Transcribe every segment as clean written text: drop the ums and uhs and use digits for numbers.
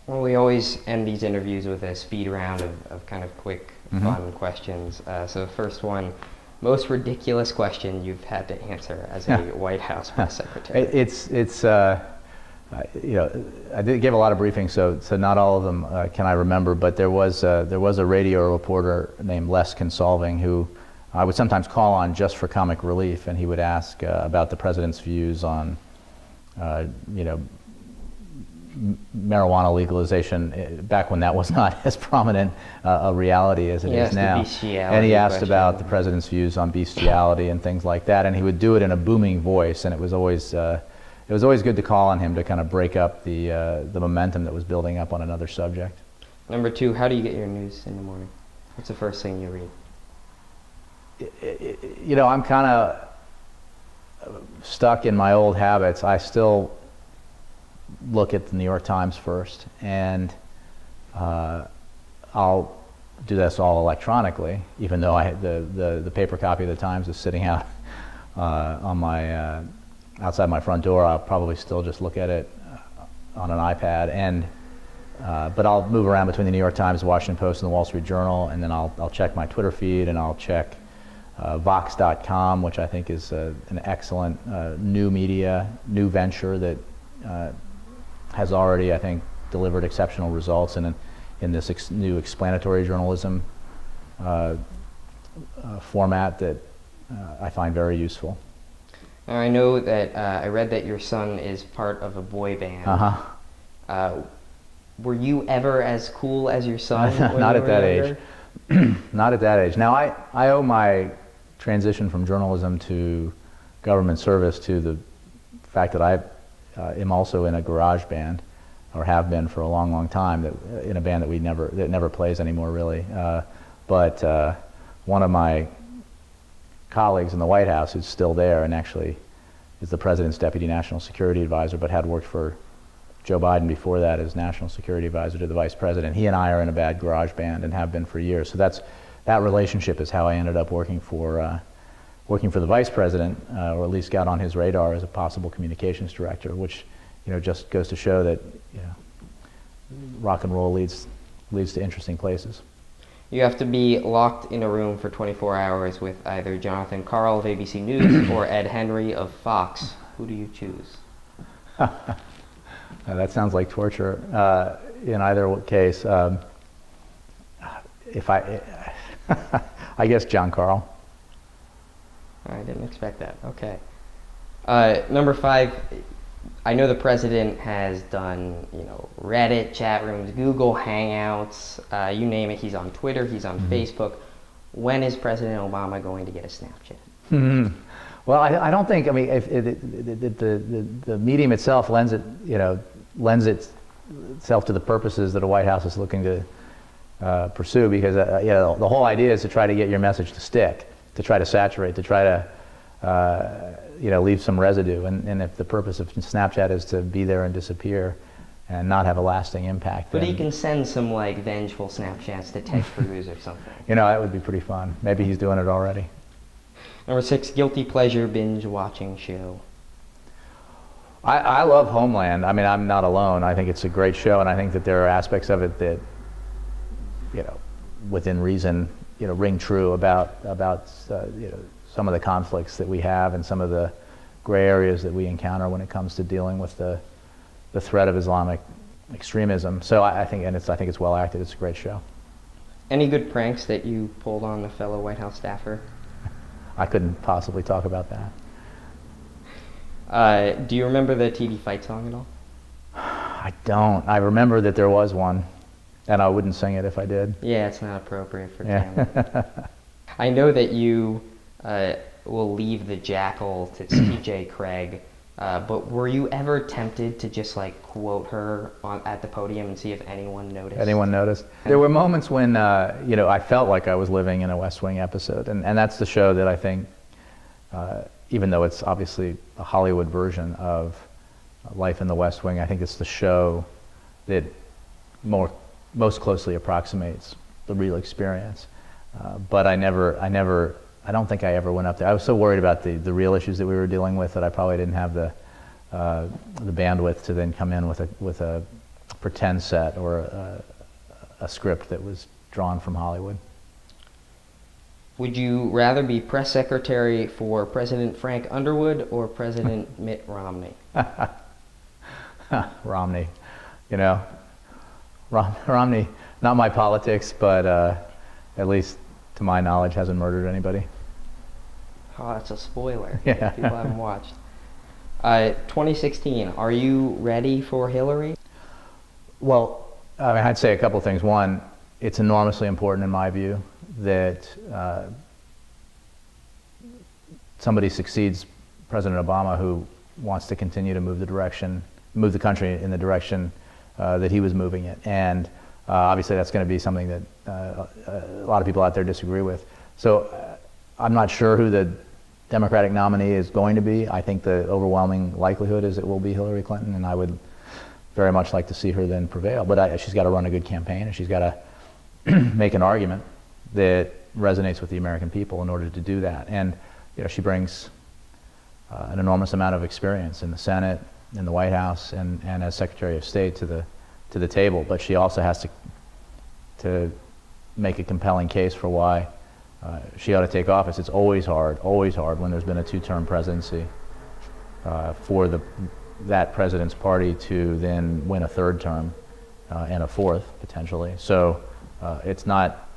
Well, we always end these interviews with a speed round of kind of quick, fun questions. So the first one, most ridiculous question you've had to answer as a White House press secretary. You know, I did give a lot of briefings, so not all of them can I remember. But there was a radio reporter named Les Consolving who I would sometimes call on just for comic relief, and he would ask about the president's views on, you know, marijuana legalization back when that was not as prominent a reality as it is now. And he asked about the president's views on bestiality and things like that, and he would do it in a booming voice, and it was always good to call on him to kind of break up the momentum that was building up on another subject. Number two, how do you get your news in the morning? What's the first thing you read? You know, I'm kind of stuck in my old habits. I still look at the New York Times first, and I'll do this all electronically, even though the paper copy of the Times is sitting out on my outside my front door. I'll probably still just look at it on an iPad, and but I'll move around between the New York Times, the Washington Post, and the Wall Street Journal, and then I'll check my Twitter feed, and I'll check Vox.com, which I think is an excellent new new venture that has already, I think, delivered exceptional results in this new explanatory journalism format that I find very useful. Now, I know that I read that your son is part of a boy band. Were you ever as cool as your son? Not at that age. Not at that age. Now, I owe my transition from journalism to government service to the fact that I am also in a garage band, or have been for a long, long time. In a band that never plays anymore, really. But one of my colleagues in the White House, who's still there and actually is the president's deputy national security advisor, but had worked for Joe Biden before that as national security advisor to the vice president. He and I are in a bad garage band and have been for years. So that relationship is how I ended up working for the vice president, or at least got on his radar as a possible communications director, which, you know, just goes to show that, you know, rock and roll leads to interesting places. You have to be locked in a room for 24 hours with either Jonathan Karl of ABC News or Ed Henry of Fox. Who do you choose? That sounds like torture. In either case, if I guess John Karl. I didn't expect that. Okay. Number five, I know the president has done, you know, Reddit chat rooms, Google Hangouts, you name it. He's on Twitter, he's on Facebook. When is President Obama going to get a Snapchat? Well, I don't think. I mean, if the medium itself lends itself to the purposes that a White House is looking to pursue, because you know, the whole idea is to try to get your message to stick, to try to saturate, to try to you know, leave some residue. And if the purpose of Snapchat is to be there and disappear and not have a lasting impact, but he can send some like vengeful Snapchats to Ted Cruz or something. You know, that would be pretty fun. Maybe he's doing it already. Number six, guilty pleasure binge watching show. I love Homeland. I mean, I'm not alone. I think it's a great show, and I think that there are aspects of it that, you know, within reason, you know, ring true about you know, some of the conflicts that we have and some of the gray areas that we encounter when it comes to dealing with the threat of Islamic extremism. So I think it's well acted. It's a great show. Any good pranks that you pulled on a fellow White House staffer? I couldn't possibly talk about that. Do you remember the TV fight song at all? I don't. I remember that there was one, and I wouldn't sing it if I did. Yeah, it's not appropriate for camera. I know that you will leave the Jackal to CJ Craig, but were you ever tempted to just like quote her at the podium and see if anyone noticed? Anyone noticed? There were moments when you know, I felt like I was living in a West Wing episode, and that's the show that I think, even though it's obviously a Hollywood version of Life in the West Wing, I think it's the show that most closely approximates the real experience. But I don't think I ever went up there. I was so worried about the real issues that we were dealing with that I probably didn't have the bandwidth to then come in with a pretend set or a script that was drawn from Hollywood. Would you rather be press secretary for President Frank Underwood or President Mitt Romney? Romney, you know, Romney, not my politics, but at least to my knowledge hasn't murdered anybody. Oh, that's a spoiler. Yeah. People haven't watched. 2016, are you ready for Hillary? Well, I mean, I'd say a couple things. One, it's enormously important in my view that somebody succeeds President Obama who wants to continue to move the country in the direction that he was moving it. And obviously that's going to be something that a lot of people out there disagree with. So I'm not sure who the Democratic nominee is going to be. I think the overwhelming likelihood is it will be Hillary Clinton, and I would very much like to see her then prevail. But she's got to run a good campaign, and she's got to make an argument that resonates with the American people in order to do that. And you know, she brings an enormous amount of experience in the Senate, in the White House, and as Secretary of State to the table. But she also has to make a compelling case for why she ought to take office. It's always hard when there's been a two-term presidency for that president's party to then win a third term and a fourth potentially. So it's not,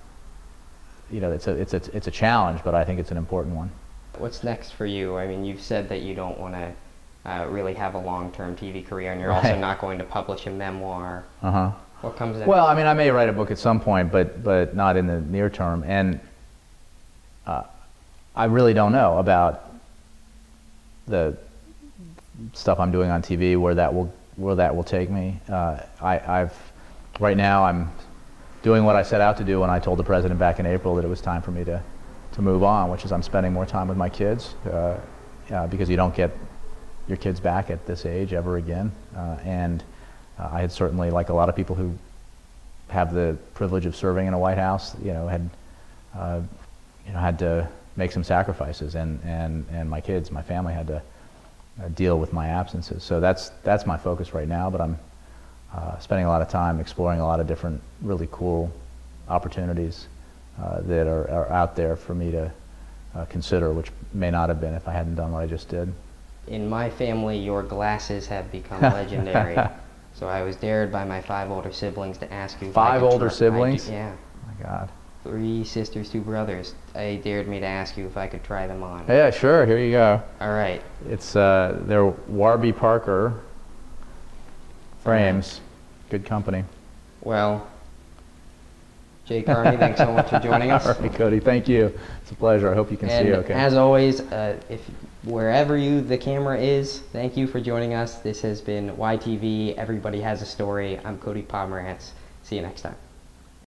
you know, it's a challenge, but I think it's an important one. What's next for you? I mean, you've said that you don't want to really have a long-term TV career, and you're Right. also not going to publish a memoir. Uh-huh. What comes next? Well, I mean, I may write a book at some point, but not in the near term. And I really don't know about the stuff I'm doing on TV, where that will take me. Right now I'm doing what I set out to do when I told the president back in April that it was time for me to move on, which is I'm spending more time with my kids because you don't get your kids back at this age ever again. And I had certainly, like a lot of people who have the privilege of serving in a White House, had to make some sacrifices, and my kids, my family had to deal with my absences. So that's my focus right now, but I'm spending a lot of time exploring a lot of different really cool opportunities that are out there for me to consider, which may not have been if I hadn't done what I just did. In my family, your glasses have become legendary. So I was dared by my 5 older siblings to ask you if I could 5 older siblings? Yeah. Oh my God. 3 sisters, 2 brothers. They dared me to ask you if I could try them on. Yeah, sure. Here you go. All right. It's they're Warby Parker frames. Good company. Well, Jay Carney, thanks so much for joining us. All right, Cody. Thank you. It's a pleasure. I hope you can see okay. As always, if wherever the camera is, thank you for joining us. This has been YTV. Everybody has a story. I'm Cody Pomeranz. See you next time.